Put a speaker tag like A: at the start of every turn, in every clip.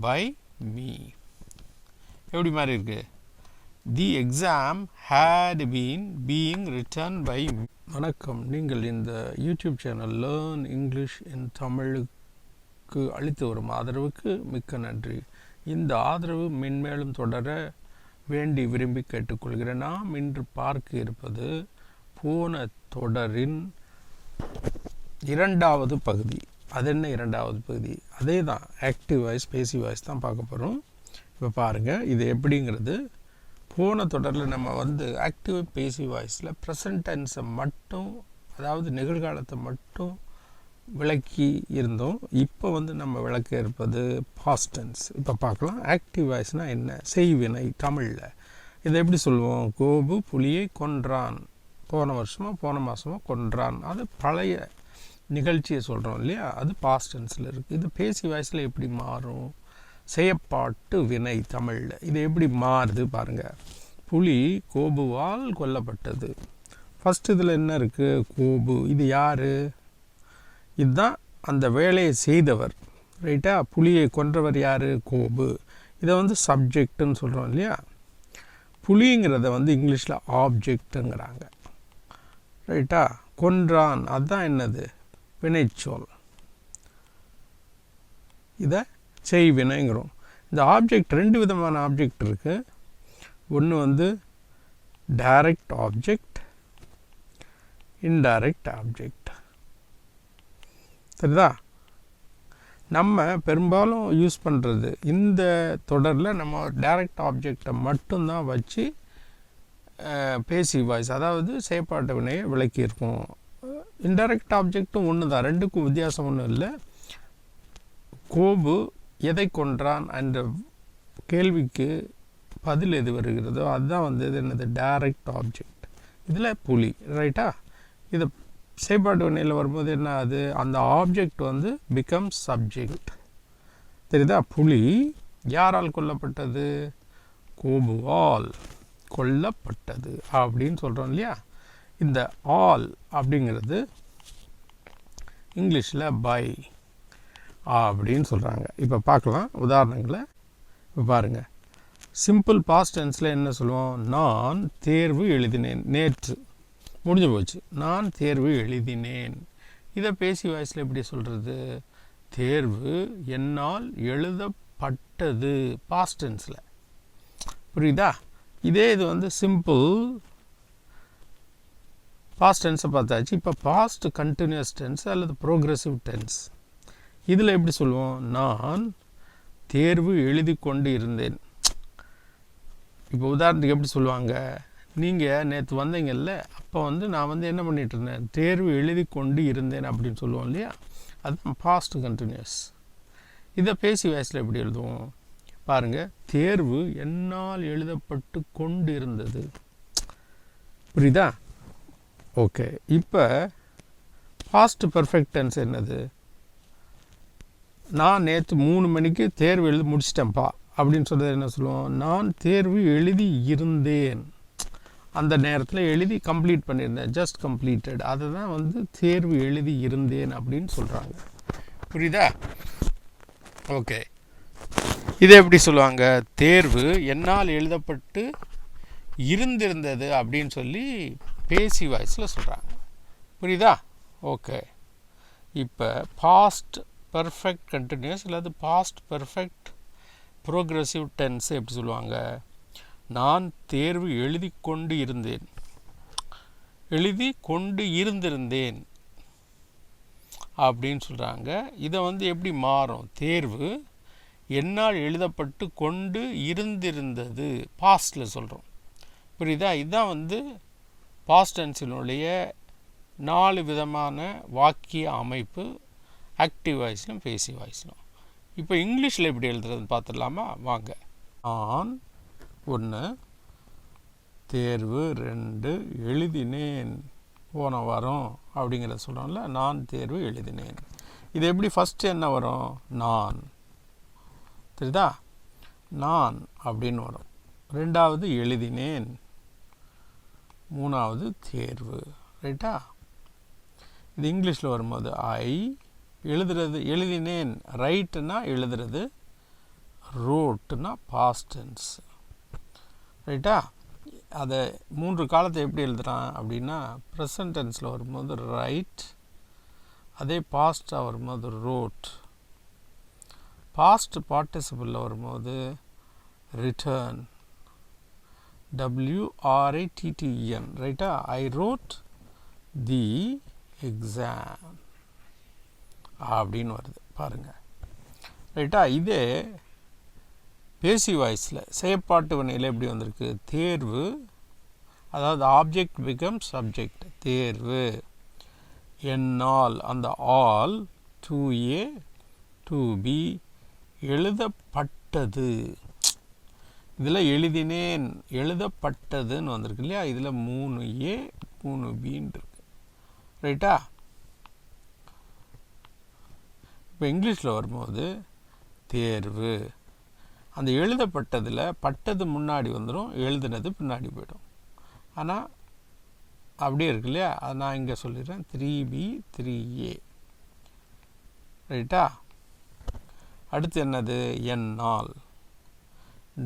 A: by me. எப்படி மாதிரி இருக்கு? The exam had been being written by me. வணக்கம். நீங்கள் இந்த யூடியூப் சேனல் லேர்ன் இங்கிலீஷ் இன் தமிழுக்கு அளித்து வரும் ஆதரவுக்கு மிக்க நன்றி. இந்த ஆதரவு மென்மேலும் தொடர வேண்டி விரும்பி கேட்டுக்கொள்கிறேன். நாம் இன்று பார்க்க இருப்பது போன தொடரின் இரண்டாவது பகுதி. அது என்ன இரண்டாவது பகுதி? அதே தான், ஆக்டிவ் வாய்ஸ் பேசிவ் வாய்ஸ் தான் பார்க்க போகிறோம். இப்போ பாருங்கள், இது எப்படிங்கிறது. போன தொடரில் நம்ம ஆக்டிவ் பேசிவ் வாய்ஸில் ப்ரெசன்ட் டென்ஸை மட்டும், அதாவது நிகழ்காலத்தை மட்டும் விளக்கி இருந்தோம். இப்போ நம்ம விளக்க இருப்பது பாஸ்ட் டென்ஸ். இப்போ பார்க்கலாம். ஆக்டிவ் வாய்ஸ்னால் என்ன? செய்வினை தமிழில் இதை எப்படி சொல்லுவோம்? கோபு புலியை கொன்றான். போன வருஷமோ போன மாதமோ கொன்றான். அது பழைய நிகழ்ச்சியை சொல்கிறோம் இல்லையா? அது பாஸ்ட் டென்ஸில் இருக்குது. இது பேசி வாய்ஸில் எப்படி மாறும்? செயப்பாட்டு வினை தமிழில் இது எப்படி மாறுது பாருங்கள். புலி கோபுவால் கொல்லப்பட்டது. ஃபஸ்ட் இதில் என்ன இருக்குது? கோபு. இது யார்? இதுதான் அந்த வேலையை செய்தவர், ரைட்டா? புலியை கொன்றவர் யார்? கோபு. இதை சப்ஜெக்டுன்னு சொல்கிறோம் இல்லையா? புலிங்கிறத இங்கிலீஷில் ஆப்ஜெக்ட்டுங்கிறாங்க, ரைட்டா? கொன்றான், அதுதான் என்னது? வினைச்சொல். இதை செய்வினைங்கிறோம். இந்த ஆப்ஜெக்ட் ரெண்டு விதமான ஆப்ஜெக்ட் இருக்குது. ஒன்று டைரக்ட் ஆப்ஜெக்ட், இன்டைரக்ட் ஆப்ஜெக்ட். சரிதா? நம்ம பெரும்பாலும் யூஸ் பண்ணுறது இந்த தொடரில் நம்ம டைரக்ட் ஆப்ஜெக்டை மட்டும்தான் வச்சு பேசிவ் வாய்ஸ், அதாவது செயற்பாட்டு வினையை விளக்கியிருக்கோம். இன்டைரக்ட் ஆப்ஜெக்டும் ஒன்று தான், ரெண்டுக்கும் வித்தியாசம் ஒன்றும் இல்லை. கோபு எதை கொன்றான் என்ற கேள்விக்கு பதில் எது வருகிறதோ அதுதான் இது என்னது? Direct object. இதில் புலி, ரைட்டா? இது செயற்பாட்டு வினையில் வரும்போது என்ன ஆகுது? அந்த ஆப்ஜெக்ட் பிகம்ஸ் சப்ஜெக்ட். தெரியுதா? புலி யாரால் கொல்லப்பட்டது? கோபுவால் கொல்லப்பட்டது அப்படின்னு சொல்கிறோம் இல்லையா? இந்த ஆல் அப்படிங்கிறது இங்கிலீஷில் பை அப்படின்னு சொல்கிறாங்க. இப்போ பார்க்கலாம் உதாரணங்களை. இப்போ பாருங்கள், சிம்பிள் பாஸ்ட் டென்ஸில் என்ன சொல்லுவோம்? நான் தேர்வு எழுதினேன். நேற்று முடிஞ்சு போச்சு. நான் தேர்வு எழுதினேன். இதை பேசி வாய்ஸில் எப்படி சொல்கிறது? தேர்வு என்னால் எழுதப்பட்டது, பாஸ்ட் டென்ஸில். புரியுதா? இதே இது சிம்பிள் பாஸ்ட் டென்ஸை பார்த்தாச்சு. இப்போ பாஸ்ட் கண்டினியூஸ் டென்ஸ் அல்லது ப்ரோக்ரெசிவ் டென்ஸ். இதில் எப்படி சொல்லுவோம்? நான் தேர்வு எழுதி கொண்டு இருந்தேன். இப்போ உதாரணத்துக்கு எப்படி சொல்லுவாங்க? நீங்கள் நேற்று வந்தீங்கல்ல, அப்போ நான் என்ன பண்ணிகிட்டு இருந்தேன்? தேர்வு எழுதி கொண்டு இருந்தேன் அப்படின்னு சொல்லுவோம் இல்லையா? அதுதான் பாஸ்ட் கண்டினியூஸ். இதை பேசி வாய்ஸில் எப்படி எழுதுவோம்? பாருங்கள், தேர்வு என்னால் எழுதப்பட்டு கொண்டு இருந்தது. புரியுதா? ஓகே. இப்போ பாஸ்ட் பெர்ஃபெக்ட் டென்ஸ் என்னது? நான் நேற்று 3 மணிக்கு தேர்வு எழுதி முடிச்சிட்டேன்ப்பா அப்படின்னு சொல்கிறது என்ன சொல்லுவோம்? நான் தேர்வு எழுதி இருந்தேன். அந்த நேரத்தில் எழுதி கம்ப்ளீட் பண்ணியிருந்தேன், ஜஸ்ட் கம்ப்ளீட்டட். அதை தான் தேர்வு எழுதி இருந்தேன் அப்படின்னு சொல்கிறாங்க. புரியுதா? ஓகே. இதை எப்படி சொல்லுவாங்க? தேர்வு என்னால் எழுதப்பட்டு இருந்திருந்தது அப்படின்னு சொல்லி பேசி வாய்ஸில் சொல்கிறாங்க. புரியுதா? ஓகே. இப்போ பாஸ்ட் பர்ஃபெக்ட் கண்டினியூஸ் அல்லது பாஸ்ட் பர்ஃபெக்ட் ப்ரோக்ரெசிவ் டென்ஸ் எப்படி சொல்லுவாங்க? நான் தேர்வு எழுதி கொண்டு இருந்தேன், எழுதி கொண்டு இருந்திருந்தேன் அப்படின்னு சொல்கிறாங்க. இதை எப்படி மாறும்? தேர்வு என்னால் எழுதப்பட்டு கொண்டு இருந்திருந்தது, பாஸ்டில் சொல்கிறோம். புரியுதா? இதுதான் பாஸ்ட் டென்ஸினுடைய 4 விதமான வாக்கிய அமைப்பு, ஆக்டிவ் வாய்ஸ்லும் பேசி வாய்ஸ்லும். இப்போ இங்கிலீஷில் எப்படி எழுதுறதுன்னு பார்த்துடலாமா? வாங்க. நான் 1, தேர்வு 2, எழுதினேன் போன வாரம் அப்படிங்கிறத சொல்கிறோம்ல. நான் தேர்வு எழுதினேன். இது எப்படி? ஃபஸ்ட்டு என்ன வரும்? நான். தெரியுதா? நான் அப்படின்னு வரும். 2வது எழுதினேன், 3வது தேர்வு, ரைட்டா? இது இங்கிலீஷில் வரும்போது ஐ எழுதுறது, எழுதினேன் ரைட்டுன்னா எழுதுறது, wroteனா past tense. ரைட்டா? அதை 3 காலத்தை எப்படி எழுதுறான் அப்படின்னா ப்ரெசன்ட் டென்ஸில் வரும்போது ரைட், அதே பாஸ்ட்டாக வரும்போது wrote, பாஸ்ட் பார்ட்டிசிபிளில் வரும்போது ரிட்டர்ன், WRITTEN. ரைட்டா? ஐ wrote தி எக்ஸாம் அப்படின்னு வருது பாருங்கள். ரைட்டா? இதே பேசிவ் வாய்ஸில் செயற்பாட்டு வினையில் எப்படி வந்திருக்கு? தேர்வு, அதாவது ஆப்ஜெக்ட் பிகம் சப்ஜெக்ட், தேர்வு, என்னால், அந்த ஆல், 2A 2B, எழுதப்பட்டது, இதில் எழுதினேன், எழுதப்பட்டதுன்னு வந்திருக்கு இல்லையா? இதில் 3A 3Bன்னு இருக்கு. ரைட்டா? இப்போ இங்கிலீஷில் வரும்போது தேர்வு, அந்த எழுதப்பட்டதில் பட்டது முன்னாடி வந்துடும், எழுதுனது பின்னாடி போயிடும். ஆனால் அப்படியே இருக்கு இல்லையா? அதை நான் இங்கே சொல்லிடுறேன் 3B 3A. ரைட்டா? அடுத்து என்னது? என்னால்,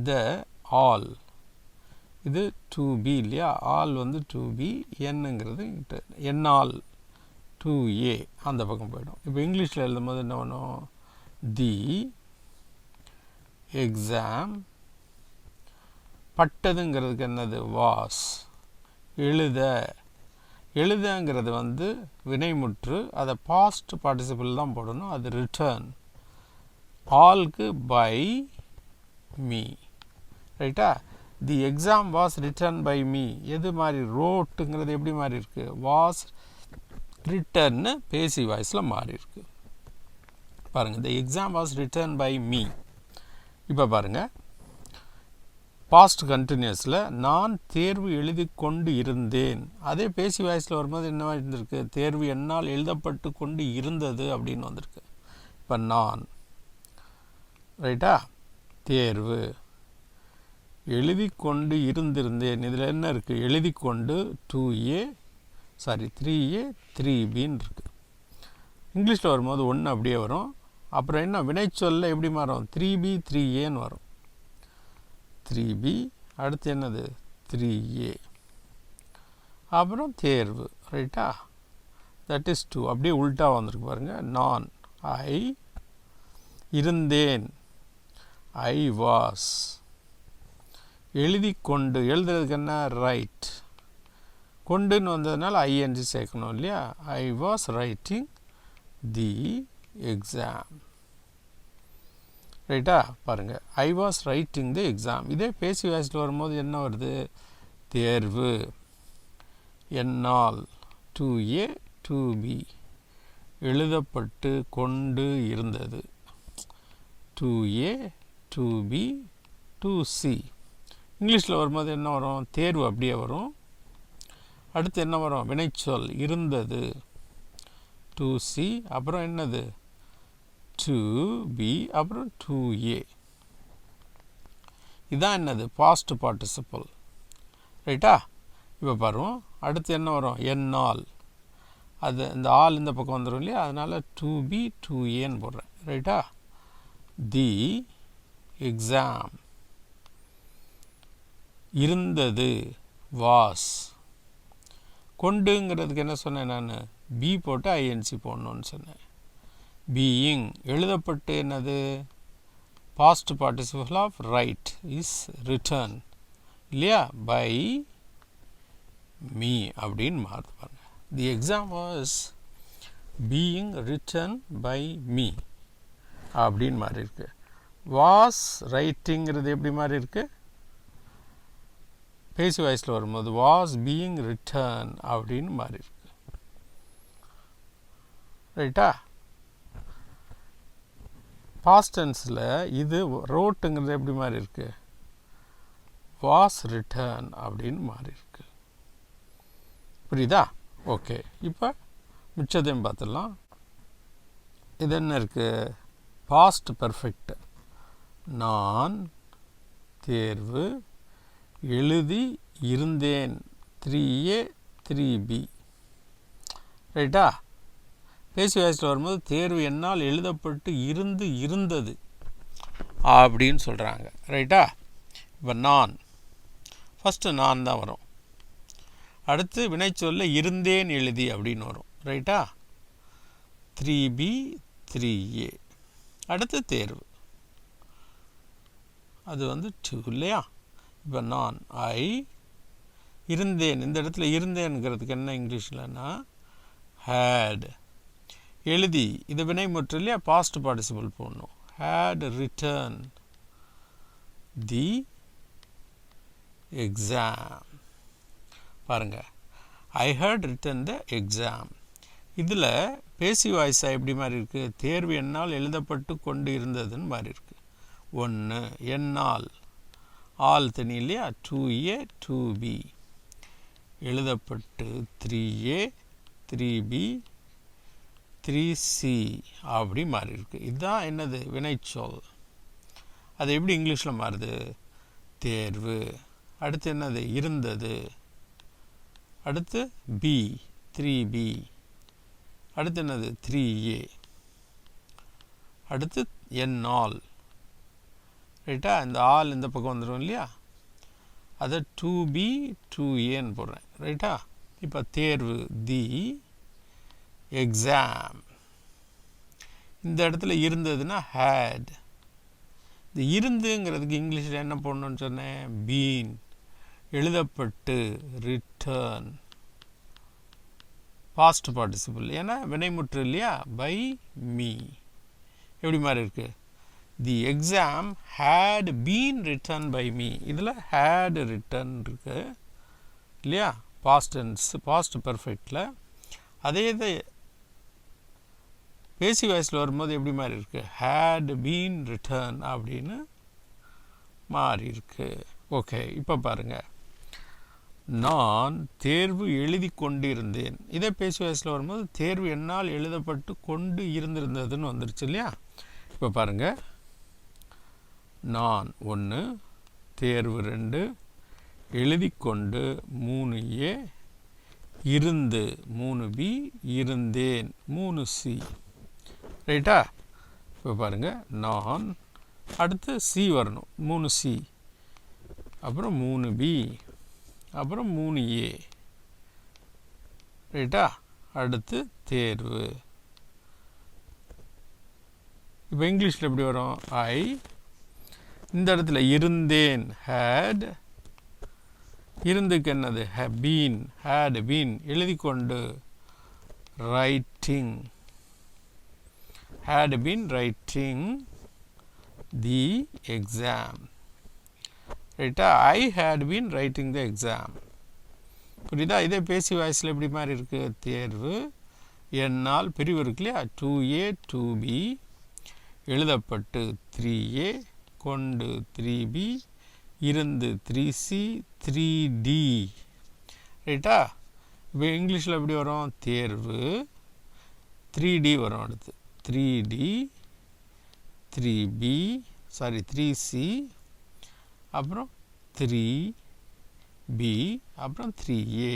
A: த ஆல், இது 2B இல்லையா? ஆல் வந்து 2B, என்னங்கிறது என்னால் 2A அந்த பக்கம் போயிடும். இப்போ இங்கிலீஷில் எழுதும்போது என்ன பண்ணும்? தி எக்ஸாம், பட்டதுங்கிறதுக்கு என்னது? வாஸ், எழுத, எழுதங்கிறது வந்து வினைமுற்று, அதை பாஸ்ட் பார்ட்டிசிபிள் தான் போடணும், அது ரிட்டர்ன். ஆல்க்கு by me. ரைட்டா? The exam was written by me, எது மாதிரி? ரோட்டுங்கிறது எப்படி மாறி இருக்கு? வாஸ் ரிட்டர்ன்னு பேசி வாய்ஸில் மாறி இருக்கு பாருங்கள். The exam was written by me. இப்போ பாருங்கள், பாஸ்ட் கண்டினியூஸில் நான் தேர்வு எழுதி கொண்டு இருந்தேன், அதே பேசி வாய்ஸில் வரும்போது என்ன இருந்திருக்கு? தேர்வு என்னால் எழுதப்பட்டு கொண்டு இருந்தது அப்படின்னு வந்திருக்கு. இப்போ நான், ரைட்டா? தேர்வு, எழுதி கொண்டு இருந்திருந்தேன், இதில் என்ன இருக்குது? எழுதி கொண்டு 3A 3Bன்னு இருக்குது. இங்கிலீஷில் வரும்போது 1 அப்படியே வரும். அப்புறம் என்ன வினைச்சொல்ல எப்படி மாறும்? 3B 3Aன்னு வரும். 3B, அடுத்து என்னது? 3A, அப்புறம் தேர்வு. ரைட்டா? That is 2. அப்படியே உல்ட்டா வந்திருக்கு பாருங்கள். நான், ஐ இருந்தேன், ஐ வாஸ், எழுதி கொண்டு, எழுதுறதுக்கு என்ன? ரைட், கொண்டுன்னு வந்ததுனால ஐஎன்ஜி சேர்க்கணும் இல்லையா? I was writing the exam. ரைட்டா? பாருங்கள், I was writing the exam. இதே பேசி வாய்ஸில் வரும்போது என்ன வருது? தேர்வு, என்னால் 2A 2B, எழுதப்பட்டு கொண்டு இருந்தது, 2A 2B 2C. இங்கிலீஷில் வரும்போது என்ன வரும்? தேர்வு அப்படியே வரும். அடுத்து என்ன வரும்? வினைச்சொல், இருந்தது, 2C, அப்புறம் என்னது? 2B, அப்புறம் 2A. இதான் என்னது? Past participle. ரைட்டா? இப்போ பாருவோம். அடுத்து என்ன வரும்? என்னால், அது இந்த ஆல் இந்த பக்கம் வந்துடும் இல்லையா? அதனால் 2B 2Aன்னு போடுறேன். ரைட்டா? தி எக்ஸாம், இருந்தது, வாஸ், கொண்டுங்கிறதுக்கு என்ன சொன்னேன் நான்? பி போட்டு ஐஎன்சி போடணும்னு சொன்னேன். பீயிங், எழுதப்பட்டு என்னது? Past participle of write is written இல்லையா? பை மீ அப்படின்னு மாறுது பாருங்க. The exam was being written by me அப்படின்னு மாறி இருக்கு. வாஸ் ரைட்டிங்கிறது எப்படி மாறி இருக்கு? பேசி வாய்ஸில் வரும்போது வாஸ் பீயிங் ரிட்டர்ன் அப்படின்னு மாறி இருக்கு. ரைட்டா? பாஸ்ட் டென்ஸில் இது ரோட்டுங்கிறது எப்படி மாறி இருக்கு? வாஸ் ரிட்டர்ன் அப்படின்னு மாறி இருக்கு. புரியுதா? ஓகே, இப்போ மிச்சத்தையும் பார்த்துடலாம். இது என்ன இருக்குது? Past perfect. நான் தேர்வு எழுதி இருந்தேன், 3A 3B. ரைட்டா? பேசி வாய்ஸில் வரும்போது தேர்வு என்னால் எழுதப்பட்டு இருந்தது, அப்படின்னு சொல்கிறாங்க. ரைட்டா? இப்போ நான் ஃபஸ்ட்டு நான் தான் வரும். அடுத்து வினைச்சொல்ல இருந்தேன் எழுதி அப்படின்னு வரும். ரைட்டா? 3B 3A. அடுத்து தேர்வு, அது வந்து 2 இல்லையா? இப்போ நான் ஐ இருந்தேன், இந்த இடத்துல இருந்தேன்ங்கிறதுக்கு என்ன இங்கிலீஷ்லன்னா ஹேட். எழுதி, இது வினைமுற்று இல்லையா? பாஸ்ட் பார்ட்டிசிபிள் போடணும். had written the exam. பாருங்க, I had written the exam. இதில் பேசி வாய்ஸாக எப்படி மாதிரி இருக்குது? தேர்வு என்னால் எழுதப்பட்டு கொண்டு இருந்ததுன்னு மாதிரி இருக்குது. 1 என்னால், ஆல் தனி இல்லையா? 2A 2B எழுதப்பட்டு 3A 3B 3C அப்படி மாறி இருக்கு. இதுதான் என்னது? வினைச்சொல். அது எப்படி இங்கிலீஷில் மாறுது? தேர்வு. அடுத்து என்னது? இருந்தது. அடுத்து B 3B. அடுத்து என்னது? 3A. அடுத்து என்னால். ரைட்டா? இந்த ஆல் இந்த பக்கம் வந்துடும் இல்லையா? அதை 2B 2Aன்னு போடுறேன். ரைட்டா? இப்போ தேர்வு தி எக்ஸாம். இந்த இடத்துல இருந்ததுன்னா ஹேட். இந்த இருந்துங்கிறதுக்கு இங்கிலீஷில் என்ன போடணும்னு சொன்னேன்? பீன். எழுதப்பட்டு ரிட்டர்ன், பாஸ்ட் பார்ட்டிசிபிள். ஏன்னா வினைமுற்று இல்லையா? By me. எப்படி மாதிரி இருக்குது? The exam had been written by me. இதில் ஹேட் ரிட்டன் இருக்கு இல்லையா? பாஸ்ட் டென்ஸ், பாஸ்ட் பர்ஃபெக்டில். அதே இது பேசி வாய்ஸில் வரும்போது எப்படி மாறி இருக்கு? ஹேட் பீன் ரிட்டர்ன் அப்படின்னு மாறி இருக்கு. ஓகே, இப்போ பாருங்கள், நான் தேர்வு எழுதி கொண்டு இருந்தேன். இதே பேசி வாய்ஸில் வரும்போது தேர்வு என்னால் எழுதப்பட்டு கொண்டு இருந்திருந்ததுன்னு வந்துருச்சு இல்லையா? இப்போ பாருங்கள், நான் 1, தேர்வு 2, எழுதி கொண்டு 3A, இருந்து 3B, இருந்தேன் 3C. ரைட்டா? இப்போ பாருங்கள், நான் அடுத்து C வரணும், 3C, அப்புறம் 3B, அப்புறம் 3A. ரைட்டா? அடுத்து தேர்வு. இப்போ இங்கிலீஷில் எப்படி வரும்? ஐ. இந்த இடத்துல இருந்தேன் ஹேட். இருந்துக்கு என்னது? பீன். Had been. எழுதி கொண்டு writing. had been writing the exam. ரைட்டா? I had been writing the exam. புரியுதா? இதே பேசி வாய்ஸில் எப்படி மாதிரி இருக்குது? தேர்வு என்னால், பிரிவு இருக்கு இல்லையா? 2A 2B, எழுதப்பட்டு 3A, கொண்டு 3B, இருந்து 3C 3D. ரைட்டா? இப்போ இங்கிலீஷில் எப்படி வரும்? தேர்வு 3D வரும். அடுத்து 3D 3B 3C, அப்புறம் 3B, அப்புறம் 3A,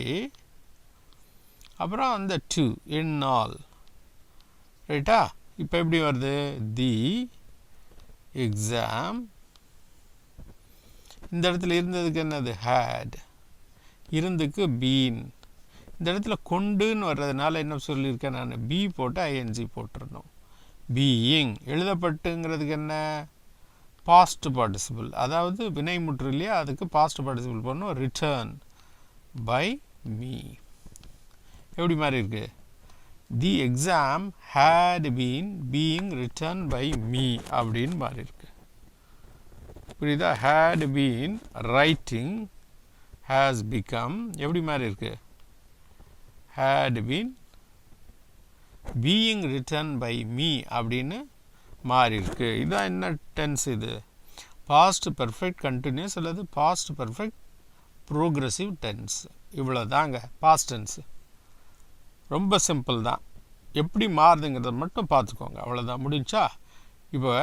A: அப்புறம் அந்த 2 என்னால். ரைட்டா? இப்போ எப்படி வருது? தி எக்ஸாம். இந்த இடத்துல இருந்ததுக்கு என்னது? ஹேட். இருந்துக்கு பீன். இந்த இடத்துல கொண்டுன்னு வர்றதுனால என்ன சொல்லியிருக்கேன் நான்? பி போட்டு ஐஎன்ஜி போட்டுருணும். பீயிங். எழுதப்பட்டுங்கிறதுக்கு என்ன? பாஸ்ட் பார்ட்டிசிபிள், அதாவது வினைமுற்று இல்லையா? அதுக்கு பாஸ்ட் பார்ட்டிசிபிள் பண்ணணும். Written by me. எப்படி மாதிரி இருக்கு? The exam had been being written by me அப்படின்னு மாறி இருக்கு. புரியுதா? Had been writing has become. எப்படி மாதிரி இருக்கு? had been being written by me அப்படின்னு மாறி இருக்கு. இதான் என்ன டென்ஸ்? இது பாஸ்ட் பர்ஃபெக்ட் கண்டினியூஸ் அல்லது பாஸ்ட் பர்ஃபெக்ட் ப்ரோக்ரெசிவ் டென்ஸ். இவ்வளோ தாங்க பாஸ்ட் டென்ஸ். ரொம்ப சிம்பிள் தான். எப்படி மாறுதுங்கிறத மட்டும் பார்த்துக்கோங்க. அவ்வளோதான், முடிஞ்சா? இப்போ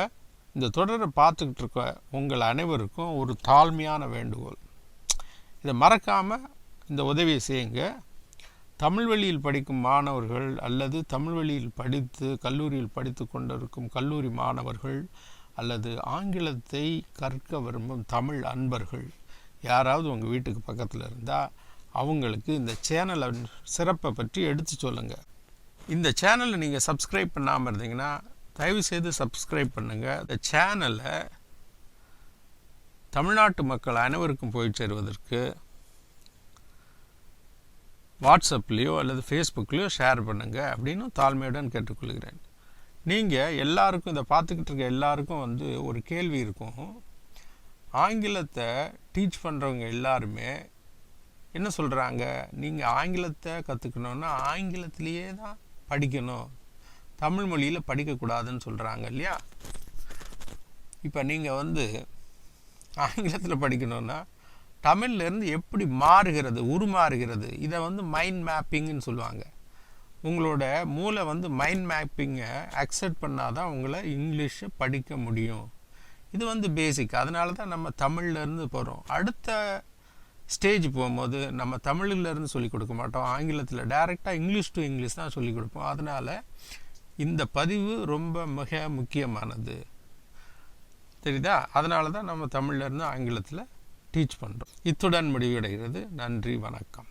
A: இந்த தொடரை பார்த்துக்கிட்டு இருக்க உங்கள் அனைவருக்கும் ஒரு தாழ்மையான வேண்டுகோள். இதை மறக்காமல் இந்த உதவியை செய்யுங்க. தமிழ் வழியில் படிக்கும் மாணவர்கள் அல்லது தமிழ் வழியில் படித்து கல்லூரியில் படித்து கொண்டிருக்கும் கல்லூரி மாணவர்கள் அல்லது ஆங்கிலத்தை கற்க விரும்பும் தமிழ் அன்பர்கள் யாராவது உங்கள் வீட்டுக்கு பக்கத்தில் இருந்தால் அவங்களுக்கு இந்த சேனலை சிறப்பை பற்றி எடுத்து சொல்லுங்கள். இந்த சேனலை நீங்கள் சப்ஸ்கிரைப் பண்ணாமல் இருந்தீங்கன்னா தயவுசெய்து சப்ஸ்கிரைப் பண்ணுங்கள். இந்த சேனலை தமிழ்நாட்டு மக்கள் அனைவருக்கும் போய் சேருவதற்கு வாட்ஸ்அப்லேயோ அல்லது ஃபேஸ்புக்லேயோ ஷேர் பண்ணுங்கள் அப்படின்னு தாழ்மையுடன் கேட்டுக்கொள்கிறேன். நீங்கள் எல்லாருக்கும் இதை பார்த்துக்கிட்டு இருக்க எல்லாருக்கும் ஒரு கேள்வி இருக்கும். ஆங்கிலத்தை டீச் பண்ணுறவங்க எல்லாருமே என்ன சொல்கிறாங்க, நீங்கள் ஆங்கிலத்தை கற்றுக்கணுன்னா ஆங்கிலத்திலேயே தான் படிக்கணும், தமிழ் மொழியில் படிக்கக்கூடாதுன்னு சொல்கிறாங்க இல்லையா? இப்போ நீங்கள் ஆங்கிலத்தில் படிக்கணுன்னா தமிழ்லேருந்து எப்படி மாறுகிறது, உருமாறுகிறது, இதை மைண்ட் மேப்பிங்னு சொல்லுவாங்க. உங்களோட மூளை மைண்ட் மேப்பிங்கை அக்செப்ட் பண்ணால் தான் உங்களை இங்கிலீஷை படிக்க முடியும். இது பேசிக். அதனால தான் நம்ம தமிழ்லேருந்து போகிறோம். அடுத்த ஸ்டேஜ் போகும்போது நம்ம தமிழ்லேருந்து சொல்லிக் கொடுக்க மாட்டோம், ஆங்கிலத்தில் டைரெக்டாக இங்கிலீஷ் டு இங்கிலீஷ் தான் சொல்லிக் கொடுப்போம். அதனால் இந்த பதிவு ரொம்ப மிக முக்கியமானது, தெரியுதா? அதனால தான் நம்ம தமிழ்லேருந்து ஆங்கிலத்தில் டீச் பண்ணுறோம். இத்துடன் முடிவடைகிறது. நன்றி, வணக்கம்.